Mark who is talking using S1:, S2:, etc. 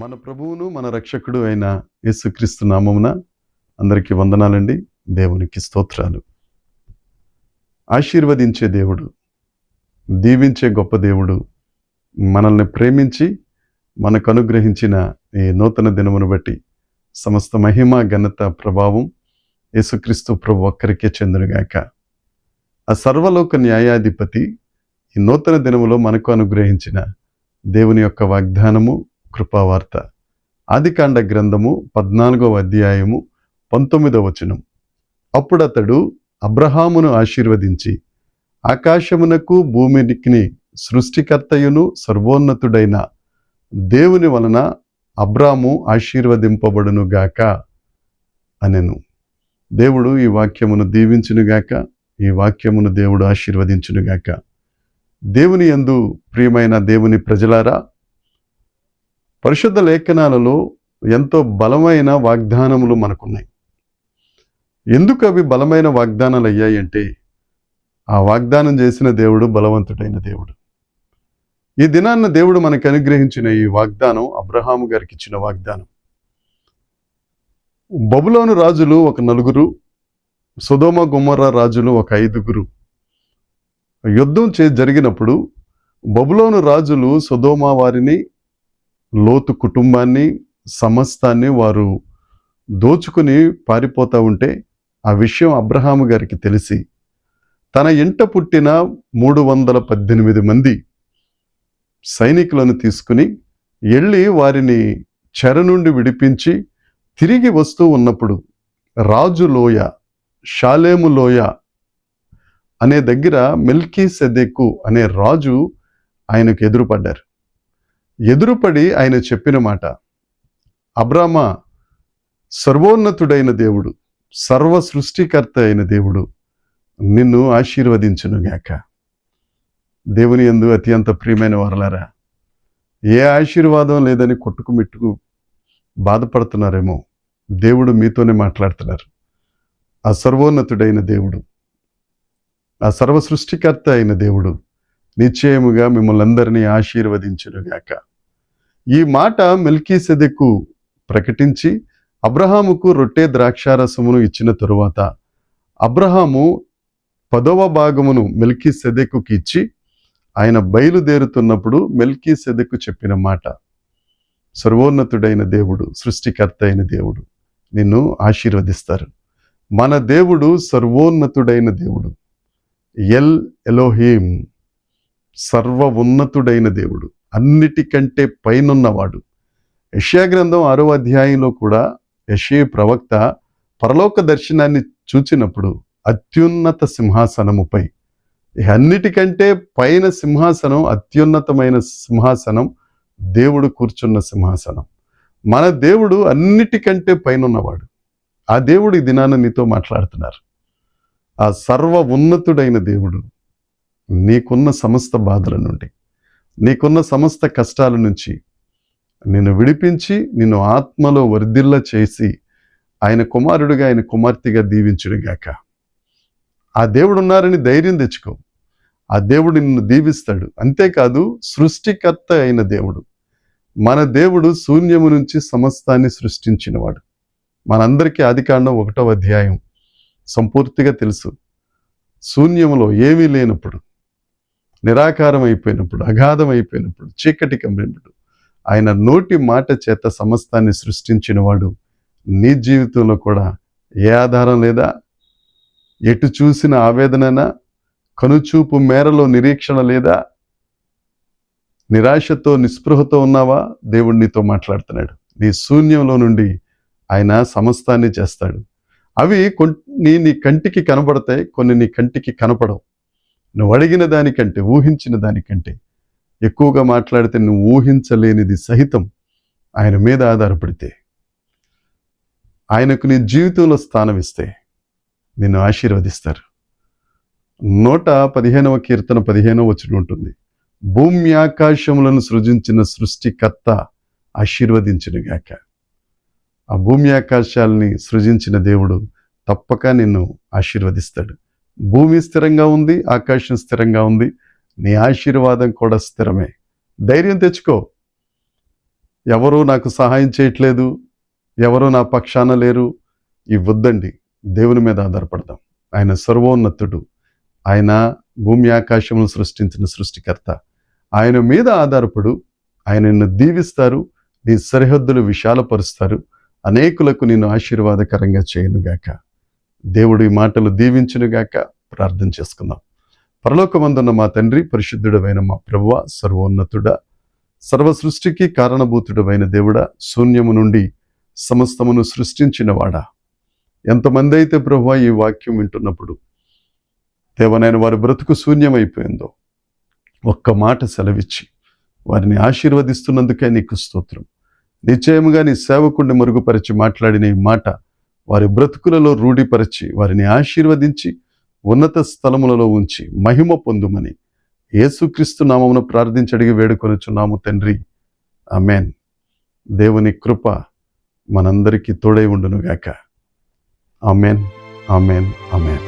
S1: మన ప్రభువును మన రక్షకుడు అయిన యేసుక్రీస్తు నామమున అందరికీ వందనాలండి. దేవునికి స్తోత్రాలు. ఆశీర్వదించే దేవుడు, దీవించే గొప్ప దేవుడు, మనల్ని ప్రేమించి మనకు అనుగ్రహించిన ఈ నూతన దినమును బట్టి సమస్త మహిమ ఘనత ప్రభావం యేసుక్రీస్తు ప్రభు ఒక్కరికే చెందునుగాక. ఆ సర్వలోక న్యాయాధిపతి ఈ నూతన దినములో మనకు అనుగ్రహించిన దేవుని యొక్క వాగ్దానము, కృపావార్త. ఆదికాండ గ్రంథము 14వ అధ్యాయము 19వ వచనం. అప్పుడతడు అబ్రహామును ఆశీర్వదించి, ఆకాశమునకు భూమికి సృష్టికర్తయును సర్వోన్నతుడైన దేవుని వలన అబ్రాము ఆశీర్వదింపబడునుగాక అనెను. దేవుడు ఈ వాక్యమును దీవించునుగాక. ఈ వాక్యమును దేవుడు ఆశీర్వదించునుగాక. దేవుని యందు ప్రియమైన దేవుని ప్రజలారా, పరిశుద్ధ లేఖనాలలో ఎంతో బలమైన వాగ్దానములు మనకున్నాయి. ఎందుకు అవి బలమైన వాగ్దానాలు అయ్యాయంటే, ఆ వాగ్దానం చేసిన దేవుడు బలవంతుడైన దేవుడు. ఈ దినాన్న దేవుడు మనకు అనుగ్రహించిన ఈ వాగ్దానం అబ్రహాము గారికి ఇచ్చిన వాగ్దానం. బబులోను రాజులు ఒక 4, సొదొమ గొమొర్రా రాజులు ఒక 5. యుద్ధం జరిగినప్పుడు బబులోను రాజులు సొదొమ వారిని, లోతు కుటుంబాన్ని, సమస్తాన్ని వారు దోచుకుని పారిపోతూ ఉంటే ఆ విషయం అబ్రహాము గారికి తెలిసి తన ఇంట పుట్టిన 318 మంది సైనికులను తీసుకుని వెళ్ళి వారిని చెర నుండి విడిపించి తిరిగి వస్తూ ఉన్నప్పుడు రాజు లోయ, షాలేము లోయ అనే దగ్గర మెల్కీసెదెకు అనే రాజు ఆయనకు ఎదురుపడ్డారు. ఎదురుపడి ఆయన చెప్పిన మాట, అబ్రామా, సర్వోన్నతుడైన దేవుడు, సర్వ సృష్టికర్త అయిన దేవుడు నిన్ను ఆశీర్వదించునుగాక. దేవుని యందు అత్యంత ప్రియమైన వారలారా, ఏ ఆశీర్వాదం లేదని కొట్టుకుమిట్టుకు బాధపడుతున్నారేమో, దేవుడు మీతోనే మాట్లాడుతున్నారు. ఆ సర్వోన్నతుడైన దేవుడు, ఆ సర్వ సృష్టికర్త అయిన దేవుడు నిశ్చయముగా మిమ్మల్ని అందరినీ ఆశీర్వదించునుగాక. ఈ మాట మెల్కీసెదెకు ప్రకటించి అబ్రహాముకు రొట్టె ద్రాక్షారసమును ఇచ్చిన తరువాత అబ్రహాము 10వ భాగమును మెల్కీసెదెకుకి ఇచ్చి ఆయన బయలుదేరుతున్నప్పుడు మెల్కీసెదెకు చెప్పిన మాట, సర్వోన్నతుడైన దేవుడు, సృష్టికర్త అయిన దేవుడు నిన్ను ఆశీర్వదిస్తారు. మన దేవుడు సర్వోన్నతుడైన దేవుడు, ఎల్ ఎలోహీం, సర్వ ఉన్నతుడైన దేవుడు, అన్నిటికంటే పైనున్నవాడు. యెషయా గ్రంథం 6వ అధ్యాయంలో కూడా యెషయా ప్రవక్త పరలోక దర్శనాన్ని చూచినప్పుడు అత్యున్నత సింహాసనముపై, అన్నిటికంటే పైన సింహాసనం, అత్యున్నతమైన సింహాసనం, దేవుడు కూర్చున్న సింహాసనం. మన దేవుడు అన్నిటికంటే పైనున్నవాడు. ఆ దేవుడు ఈ దినాన నీతో మాట్లాడుతున్నారు. ఆ సర్వ ఉన్నతుడైన దేవుడు నీకున్న సమస్త బాధల నుండి, నీకున్న సమస్త కష్టాల నుంచి నిన్ను విడిపించి నిన్ను ఆత్మలో వర్ధిల్ల చేసి ఆయన కుమారుడిగా, ఆయన కుమార్తెగా దీవించుడుగాక. ఆ దేవుడు ఉన్నారని ధైర్యం తెచ్చుకో. ఆ దేవుడు నిన్ను దీవిస్తాడు. అంతేకాదు, సృష్టికర్త అయిన దేవుడు, మన దేవుడు శూన్యము నుంచి సమస్తాన్ని సృష్టించినవాడు. మనందరికీ ఆదికాండం 1వ అధ్యాయం సంపూర్తిగా తెలుసు. శూన్యములో ఏమీ లేనప్పుడు, నిరాకారం అయిపోయినప్పుడు, అగాధం అయిపోయినప్పుడు, చీకటి కమ్మినప్పుడు ఆయన నోటి మాట చేత సమస్తాన్ని సృష్టించినవాడు. నీ జీవితంలో కూడా ఏ ఆధారం లేదా? ఎటు చూసిన ఆవేదననా? కనుచూపు మేరలో నిరీక్షణ లేదా? నిరాశతో, నిస్పృహతో ఉన్నావా? దేవుడు నీతో మాట్లాడుతున్నాడు. నీ శూన్యంలో నుండి ఆయన సమస్తాన్ని చేస్తాడు. అవి కొన్ని నీ కంటికి కనబడతాయి, కొన్ని నీ కంటికి కనపడవు. నువ్వు అడిగిన దానికంటే, ఊహించిన దానికంటే ఎక్కువగా మాట్లాడితే నువ్వు ఊహించలేనిది సహితం ఆయన మీద ఆధారపడితే, ఆయనకు నీ జీవితంలో స్థానం ఇస్తే నిన్ను ఆశీర్వదిస్తారు. 115వ కీర్తన 15వ వచనం ఉంటుంది, భూమి ఆకాశములను సృజించిన సృష్టికర్త ఆశీర్వదించునుగాక. ఆ భూమి ఆకాశాలని సృజించిన దేవుడు తప్పక నిన్ను ఆశీర్వదిస్తాడు. భూమి స్థిరంగా ఉంది, ఆకాశం స్థిరంగా ఉంది, నీ ఆశీర్వాదం కూడా స్థిరమే. ధైర్యం తెచ్చుకో. ఎవరూ నాకు సహాయం చేయట్లేదు, ఎవరూ నా పక్షాన లేరు, ఇవ్వద్దండి. దేవుని మీద ఆధారపడదాం. ఆయన సర్వోన్నతుడు, ఆయన భూమి ఆకాశమును సృష్టించిన సృష్టికర్త. ఆయన మీద ఆధారపడు. ఆయన నిన్ను దీవిస్తారు, నీ సరిహద్దులు విశాలపరుస్తారు, అనేకులకు నిన్ను ఆశీర్వాదకరంగా చేయనుగాక. దేవుడు ఈ మాటలు దీవించునుగాక. ప్రార్థన చేసుకుందాం. పరలోకమందున్న మా తండ్రి, పరిశుద్ధుడమైన మా ప్రభువ, సర్వోన్నతుడా, సర్వ సృష్టికి కారణభూతుడమైన దేవుడా, శూన్యము నుండి సమస్తమును సృష్టించిన వాడా, ఎంతమంది అయితే ప్రభువా ఈ వాక్యం వింటున్నప్పుడు దేవనైన వారి బ్రతుకు శూన్యమైపోయిందో, ఒక్క మాట సెలవిచ్చి వారిని ఆశీర్వదిస్తున్నందుకే నీకు స్తోత్రం. నిశ్చయముగా నీ సేవకుడిని మరుగుపరిచి మాట్లాడిన ఈ మాట వారి బ్రతుకులలో రూఢిపరిచి వారిని ఆశీర్వదించి ఉన్నత స్థలములలో ఉంచి మహిమ పొందుమని యేసుక్రీస్తు నామమున ప్రార్థించి అడిగి వేడుకొనుచున్నాము తండ్రి. ఆమేన్. దేవుని కృప మనందరికీ తోడై ఉండునుగాక. ఆమేన్, ఆమేన్, ఆమేన్.